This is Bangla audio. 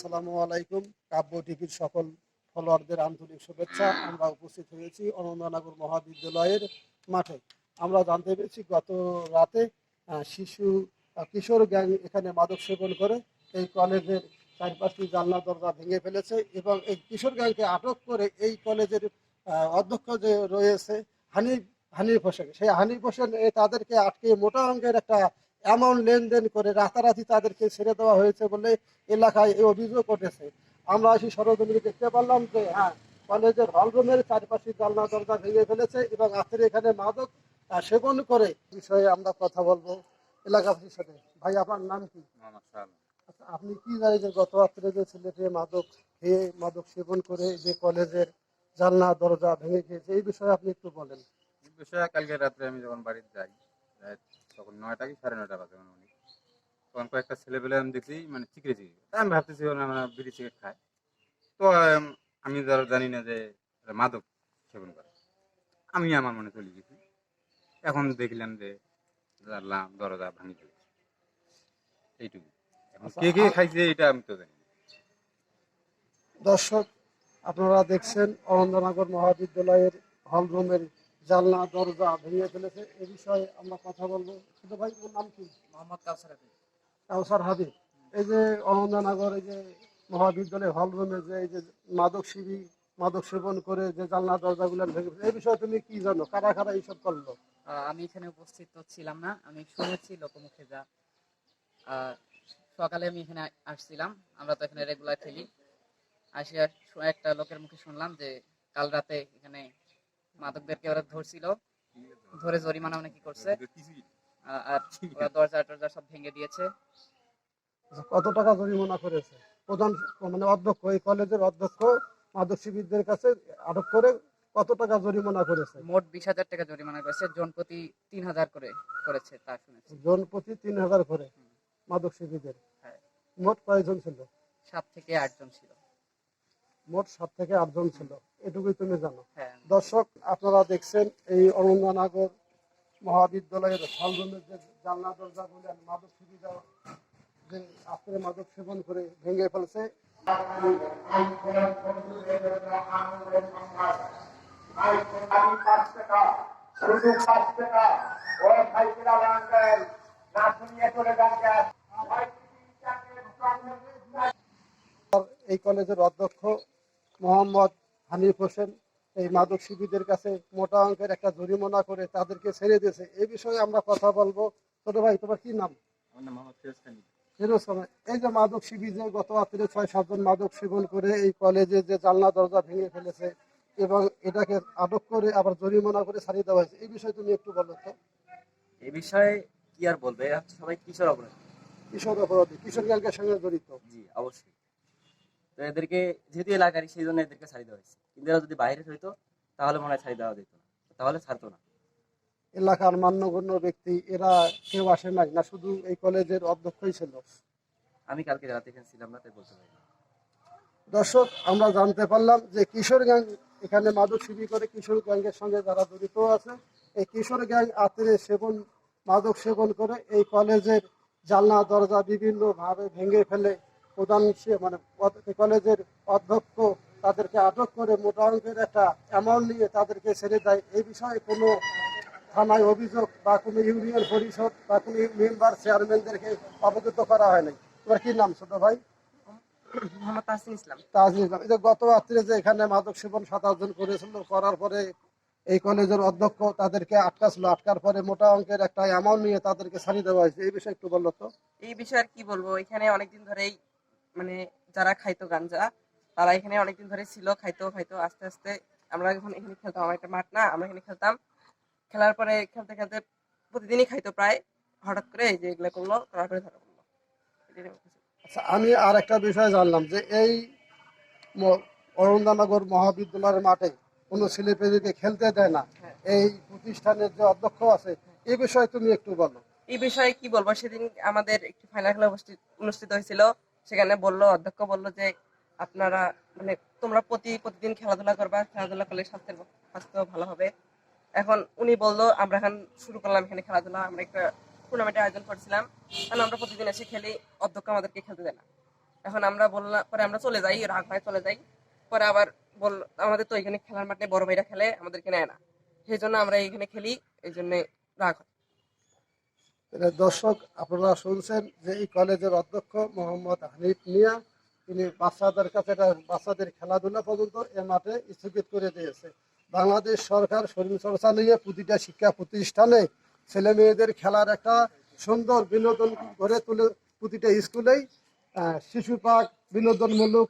আসসালামু আলাইকুম। কাব্য টিভির সকল ফলোয়ারদের আন্তরিক শুভেচ্ছা। আমরা উপস্থিত হয়েছি অনন্দনগর মহাবিদ্যালয়ের মাঠে। আমরা জানতে পেরেছি গত রাতে কিশোর গ্যাং এখানে মাদক সেবন করে এই কলেজের চারপাশটি জানলা দরজা ভেঙে ফেলেছে এবং এই কিশোর গ্যাংকে আটক করে এই কলেজের অধ্যক্ষ যে রয়েছে হানিফ হানিফ হোসেন, সেই হানিফ হোসেন তাদেরকে আটকে মোটা অঙ্কের একটা অ্যামাউন্ট লেনদেন করে রাতারাতি তাদেরকে ছেড়ে দেওয়া হয়েছে বলে এলাকায় এই অভিযোগ উঠেছে। আমরা এসে সরজমিনে দেখতে পারলাম যে হ্যাঁ, কলেজের হলরুমের চারপাশে জানলা দরজা ভেঙে ফেলেছে এবং রাত্রে এখানে মাদক সেবন করে বিষয়ে আমরা কথা বলবো এলাকাবাসীর সাথে। ভাই, আপনার নাম কি? আচ্ছা, আপনি কি জানেন যে গত রাত্রে যে ছেলেটি মাদক খেয়ে মাদক সেবন করে যে কলেজের জানলা দরজা ভেঙে গিয়েছে, এই বিষয়ে আপনি একটু বলেন। এই বিষয়ে কালকে রাত্রে আমি যখন বাড়িতে যাই, তখন 9টা কি 9:30 বাজে মানে তখন কয়েকটা ছেলেপেলে আমি দেখছি মানে চিকরে চিকরে, আমি ভাবতেছি ওরা মানে বিড়ি সিগারেট খায়। তো আমি ধরো জানি না যে এরা মাদক সেবন করে। আমি আমার মনে চলে গেছি। এখন দেখলাম যে জানলা দরজা ভাঙি ফেলেছে, এইটুকু। এখন আচ্ছা, কে কে খাইছে এটা আমি তো জানি না। দর্শক, আপনারা দেখছেন অনন্দনগর মহাবিদ্যালয়ের হলরুমের জানলা দরজা ভেঙে ফেলেছে। এ বিষয়ে আমরা কথা বলবো। ছোট ভাই, ওর নাম কি? মোহাম্মদ কাউসার আলী। কাউসার হাবিব। এই যে অনন্দনগর এই যে মহাবিদ্যালয়ের হলরুমে যে এই যে মাদক সেবন করে যে জানলা দরজাগুলো ভেঙে ফেলেছে, এই বিষয়ে তুমি কি জানো? কারা কারা এইসব করলো? আমি এখানে উপস্থিত তো ছিলাম না, আমি শুনেছি লোকমুখে যা। আহ, সকালে আমি এখানে আসছিলাম, আমরা তো এখানে রেগুলার খেলি। আসিয়া একটা লোকের মুখে শুনলাম যে কাল রাতে এখানে মাদকদেরকে ওরা ধরছিল, ধরে জরিমানা নাকি করছে। আর ওরা দরজা টরজা সব ভেঙে দিয়েছে। আচ্ছা, কত টাকা জরিমানা করেছে? প্রধান মানে অধ্যক্ষ, এই কলেজের অধ্যক্ষ মাদক শিবিরদের কাছে আটক করে কত টাকা জরিমানা করেছে? মোট 20,000 টাকা জরিমানা করেছে, জন প্রতি 3,000 করে করেছে তা শুনেছি। জন প্রতি 3,000 করে মাদক শিবিরদের। হ্যাঁ, মোট কয়জন ছিল? 7 থেকে 8 জন ছিল। মোট 7 থেকে 8 জন ছিল, এটুকুই তুমি জানো। হ্যাঁ, দর্শক, আপনারা দেখছেন এই অনন্দনগর মহাবিদ্যালয়ের হলরুমের যে জানলা দরজা বলেন মাদক শিবিরা যে আস্তে মাদক সেবন করে ভেঙে ফেলছে। এই কলেজের অধ্যক্ষ মোহাম্মদ হানিফ হোসেন এই মাদক শিবিরদের কাছে মোটা অঙ্কের একটা জরিমানা করে তাদেরকে ছেড়ে দিয়েছে। এই বিষয়ে আমরা কথা বলবো। ছোট ভাই, তোমার কি নাম? আমার নাম মোহাম্মদ ফিরোজ খান। ফিরোজ খান। এই যে মাদক শিবির যে গত রাত্রে 6-7 জন মাদক সেবন করে এই কলেজে যে জানলা দরজা ভেঙে ফেলেছে এবং এটাকে আটক করে আবার জরিমানা করে ছাড়িয়ে দেওয়া হয়েছে, এই বিষয়ে তুমি একটু বলো তো। এই বিষয়ে কি আর বলবো, এরা হচ্ছে সবাই কিশোর অপরাধী। কিশোর অপরাধী, কিশোর গ্যাংয়ের সঙ্গে জড়িত। জি, অবশ্যই। তো এদেরকে যেহেতু এলাকারই, সেই জন্য এদেরকে ছাড়ি দেওয়া হয়েছে। কিন্তু এরা যদি বাইরে হইতো তাহলে মনে হয় ছাড়ি দেওয়া যেত না, তাহলে ছাড়তো না। এলাকার মান্যগণ্য ব্যক্তি এরা কেউ আসে নাই না, শুধু এই কলেজের অধ্যক্ষই ছিল? আমি কালকে রাতে এখানে ছিলাম না, তাই বলতে পারি না। দর্শক, আমরা জানতে পারলাম যে কিশোর গ্যাং এখানে মাদক শিবির করে, কিশোর গ্যাংয়ের সঙ্গে যারা জড়িত আছে, এই কিশোর গ্যাং মাদক সেবন করে এই কলেজের জানলা দরজা বিভিন্নভাবে ভেঙে ফেলে। মানে কলেজের অধ্যক্ষ তাদেরকে আটক করে মোটা অঙ্কের একটা অ্যামাউন্ট নিয়ে তাদেরকে ছেড়ে দেয়। এই বিষয়ে কোনো থানায় অভিযোগ বা কোনো ইউনিয়ন পরিষদ বা কোনো মেম্বার চেয়ারম্যানদেরকে অবগত করা হয় নাই। তোমার কি নাম ছোট ভাই? মোহাম্মদ তাসিম ইসলাম। তাজুল ইসলাম। এই যে গত রাত্রে যে এখানে মাদক সেবন 7-8 জন করেছিল, করার পরে এই কলেজের অধ্যক্ষ তাদেরকে আটকাছিল, আটকার পরে মোটা অঙ্কের একটা অ্যামাউন্ট নিয়ে তাদেরকে ছাড়িয়ে দেওয়া হয়েছে, এই বিষয়ে একটু বললো তো। এই বিষয়ে আর কি বলবো, এখানে অনেকদিন ধরেই মানে যারা খাইতো গাঞ্জা, তারা এখানে অনেকদিন ধরে ছিল, খাইতো খাইতো আস্তে আস্তে। আমরা যখন এখানে খেলতাম, আমার একটা মাঠ না, আমরা এখানে খেলতাম। খেলার পরে খেলতে খেলতে প্রতিদিনই খাইতো প্রায়। হঠাৎ করে এই যে এগুলো করলো, করার পরে ধরা পড়লো। এটাই আমার কাছে। আচ্ছা, আমি আর একটা বিষয় জানলাম যে এই অরুণানগর মহাবিদ্যালয়ের মাঠে কোনো ছেলে পেলেকে খেলতে দেয় না, হ্যাঁ, এই প্রতিষ্ঠানের যে অধ্যক্ষ আছে, এই বিষয়ে তুমি একটু বলো। এই বিষয়ে কি বলবো, সেদিন আমাদের একটি ফাইনাল খেলা অনুষ্ঠিত হয়েছিল। সেখানে অধ্যক্ষ বললো যে আপনারা মানে তোমরা প্রতিদিন খেলাধুলা করবা, খেলাধুলা করলে স্বাস্থ্য ভালো হবে। এখন উনি বললো, আমরা এখন শুরু করলাম এখানে খেলাধুলা, আমরা একটা টুর্নামেন্টের আয়োজন করছিলাম, কারণ আমরা প্রতিদিন এসে খেলি, অধ্যক্ষ আমাদেরকে খেলতে দেয় না। এখন আমরা বললাম, পরে আমরা চলে যাই, রাগ হয় চলে যাই। পরে আবার বল, আমাদের তো এখানে খেলার মাঠে বড় ভাইরা খেলে, আমাদেরকে নেয় না, সেই জন্য আমরা এখানে খেলি, এই জন্য রাগ হয়। তাহলে দর্শক, আপনারা শুনছেন যে এই কলেজের অধ্যক্ষ মোহাম্মদ হানিফ মিয়া, তিনি বাচ্চাদের কাছে বাচ্চাদের খেলাধুলা পর্যন্ত এ মাঠে স্থগিত করে দিয়েছে। বাংলাদেশ সরকার শরীরচর্চা নিয়ে প্রতিটা শিক্ষা প্রতিষ্ঠানে ছেলে মেয়েদের খেলার একটা সুন্দর বিনোদন গড়ে তুলে প্রতিটা স্কুলেই শিশু পার্ক, বিনোদনমূলক